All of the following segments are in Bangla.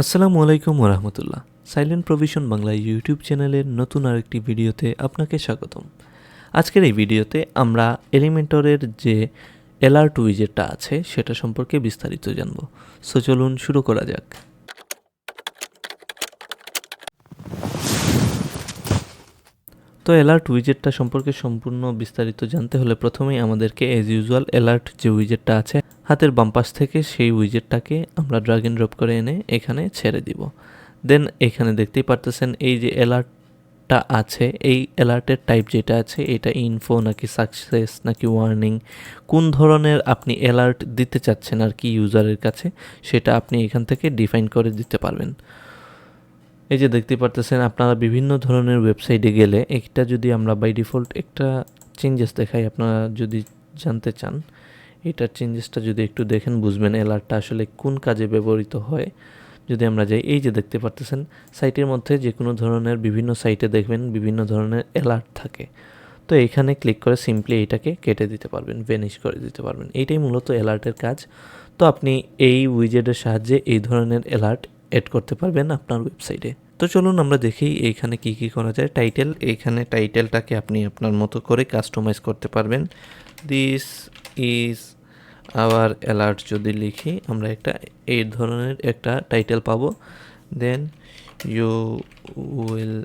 আসসালামু আলাইকুম ওরহমতুল্লাহ। সাইলেন্ট প্রভিশন বাংলা ইউটিউব চ্যানেলের নতুন আরেকটি ভিডিওতে আপনাকে স্বাগতম। আজকের এই ভিডিওতে আমরা এলিমেন্টরের যে অ্যালার্ট উইজেটটা আছে সেটা সম্পর্কে বিস্তারিত জানব। সো চলুন শুরু করা যাক। তো অ্যালার্ট উইজেটটা সম্পর্কে সম্পূর্ণ বিস্তারিত জানতে হলে প্রথমেই আমাদেরকে অ্যাজ ইউজুয়াল অ্যালার্ট যে উইজেটটা আছে হাতের বাম পাশ থেকে সেই উইজেটটাকে আমরা ড্র্যাগ এন্ড ড্রপ করে এনে এখানে ছেড়ে দিব। দেন এখানে দেখতেই পারতেছেন এই যে অ্যালার্টটা আছে, এই অ্যালার্টের টাইপ যেটা আছে এটা ইনফো নাকি সাকসেস নাকি ওয়ার্নিং, কোন ধরনের আপনি অ্যালার্ট দিতে চাচ্ছেন আর কি ইউজারের কাছে সেটা আপনি এখান থেকে ডিফাইন করে দিতে পারবেন। এই যে দেখতে পারতেছেন আপনারা বিভিন্ন ধরনের ওয়েবসাইটে গেলে এটা যদি আমরা বাই ডিফল্ট একটা চেঞ্জেস দেখাই, আপনারা যদি জানতে চান এটার চেঞ্জেসটা যদি একটু দেখেন বুঝবেন অ্যালার্টটা আসলে কোন কাজে ব্যবহৃত হয়। যদি আমরা যাই, এই যে দেখতে পারতেছেন সাইটের মধ্যে যে কোনো ধরনের বিভিন্ন সাইটে দেখবেন বিভিন্ন ধরনের অ্যালার্ট থাকে। তো এইখানে ক্লিক করে সিম্পলি এটাকে কেটে দিতে পারবেন, ভ্যানিশ করে দিতে পারবেন। এইটাই মূলত অ্যালার্টের কাজ। তো আপনি এই উইজেটের সাহায্যে এই ধরনের অ্যালার্ট অ্যাড করতে পারবেন আপনার ওয়েবসাইটে। তো চলুন আমরা দেখি এইখানে কি কি করা যায়। টাইটেল, এইখানে টাইটেলটাকে আপনি আপনার মতো করে কাস্টমাইজ করতে পারবেন। দিস ইজ আওয়ার অ্যালার্ট যদি লিখি আমরা একটা এই ধরনের একটা টাইটেল পাবো। Then you will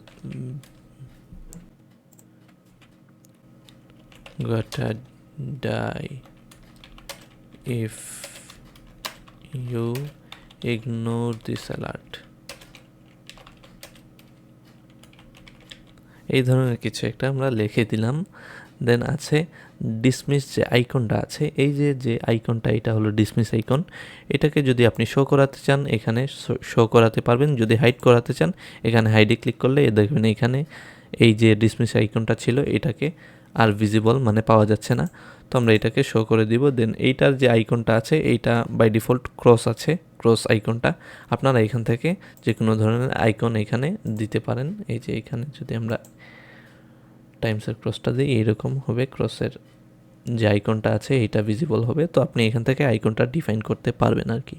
gotta die if you ignore this alert. এই ধরনের কিছু একটা আমরা লিখে দিলাম। দেন আছে ডিসমিস যে আইকনটা আছে, এই যে আইকনটা এটা হলো ডিসমিস আইকন। এটাকে যদি আপনি শো করাতে চান এখানে শো করাতে পারবেন, যদি হাইড করাতে চান এখানে হাইডে ক্লিক করলে দেখবেন এখানে এই যে ডিসমিস আইকনটা ছিল এটাকে আর ভিজিবল মানে পাওয়া যাচ্ছে না। তো আমরা এটাকে শো করে দিব। দেন এইটার যে আইকনটা আছে এইটা বাই ডিফল্ট ক্রস আছে, ক্রস আইকনটা আপনারা এখান থেকে যে কোনো ধরনের আইকন এখানে দিতে পারেন। এই যে এখানে যদি আমরা টাইমসের ক্রসটা দিই এইরকম হবে, ক্রসের যে আইকনটা আছে এইটা ভিজিবল হবে। তো আপনি এখান থেকে আইকনটা ডিফাইন করতে পারবেন আর কি।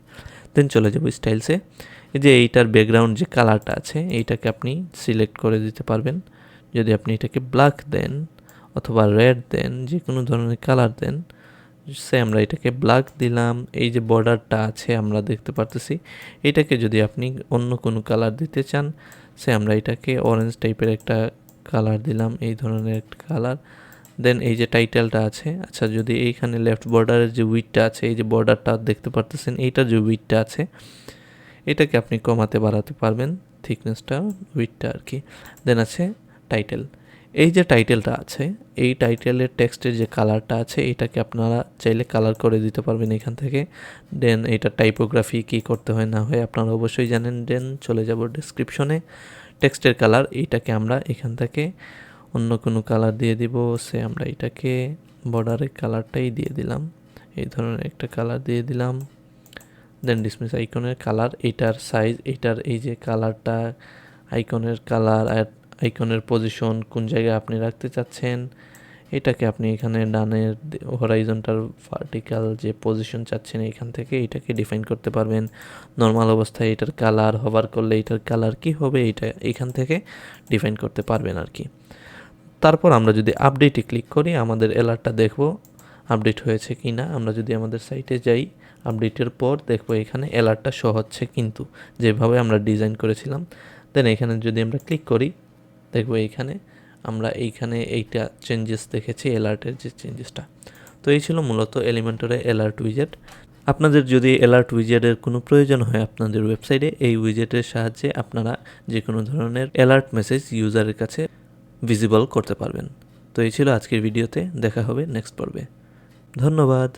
দেন চলে যাবো স্টাইলসে। এই যে এইটার ব্যাকগ্রাউন্ড যে কালারটা আছে এইটাকে আপনি সিলেক্ট করে দিতে পারবেন। যদি আপনি এটাকে ব্ল্যাক দেন অথবা রেড দেন, যে কোনো ধরনের কালার দেন, সে আমরা এটাকে ব্ল্যাক দিলাম। এই যে বর্ডারটা আছে আমরা দেখতে পারতেছি, এটাকে যদি আপনি অন্য কোনো কালার দিতে চান সে আমরা এটাকে অরেঞ্জ টাইপের একটা কালার দিলাম, এই ধরনের একটা কালার। দেন এই যে টাইটেলটা আছে, আচ্ছা যদি এইখানে লেফট বর্ডারের যে উইডটা আছে, এই যে বর্ডারটা দেখতে পারতেছেন এইটার যে উইডটা আছে এটাকে আপনি কমাতে বাড়াতে পারবেন, থিকনেসটা উইডটা আর কি। দেন আছে টাইটেল, এই যে টাইটেলটা আছে এই টাইটেলের টেক্সটের যে কালারটা আছে এটাকে আপনারা চাইলে কালার করে দিতে পারবেন এখান থেকে। দেন এটা টাইপোগ্রাফি কি করতে হয় না হয় আপনারা অবশ্যই জানেন। দেন চলে যাব ডেসক্রিপশনে, টেক্সটের কালার এইটাকে আমরা এখান থেকে অন্য কোনো কালার দিয়ে দিব। সে আমরা এটাকে বর্ডারের কালারটাই দিয়ে দিলাম, এই ধরনের একটা কালার দিয়ে দিলাম। দেন ডিসমিস আইকনের কালার, এইটার সাইজ, এইটার এই যে কালারটা, আইকনের কালার আর আইকনের পজিশন কোন জায়গায় আপনি রাখতে চাচ্ছেন এটাকে আপনি এখানে ডানের হরাইজন্টাল ভার্টিক্যাল যে পজিশন চাচ্ছেন এখান থেকে এটাকে ডিফাইন করতে পারবেন। নর্মাল অবস্থায় এটার কালার, হভার করলে এটার কালার কি হবে এটা এখান থেকে ডিফাইন করতে পারবেন আর কি। তারপর আমরা যদি আপডেটে ক্লিক করি আমাদের অ্যালার্টটা দেখব আপডেট হয়েছে কি না। আমরা যদি আমাদের সাইটে যাই আপডেটের পর দেখবো এখানে অ্যালার্টটা শো হচ্ছে কিন্তু যেভাবে আমরা ডিজাইন করেছিলাম। দেন এখানে যদি আমরা ক্লিক করি দেখবো এইখানে আমরা এইখানে এইটা চেঞ্জেস দেখেছি, অ্যালার্টের যে চেঞ্জেসটা। তো এই ছিল মূলত এলিমেন্টরের অ্যালার্ট উইজেট। আপনাদের যদি অ্যালার্ট উইজেটের কোনো প্রয়োজন হয় আপনাদের ওয়েবসাইটে, এই উইজেটের সাহায্যে আপনারা যে কোনো ধরনের অ্যালার্ট মেসেজ ইউজারের কাছে ভিজিবল করতে পারবেন। তো এই ছিল আজকের ভিডিওতে, দেখা হবে নেক্সট পর্বে। ধন্যবাদ।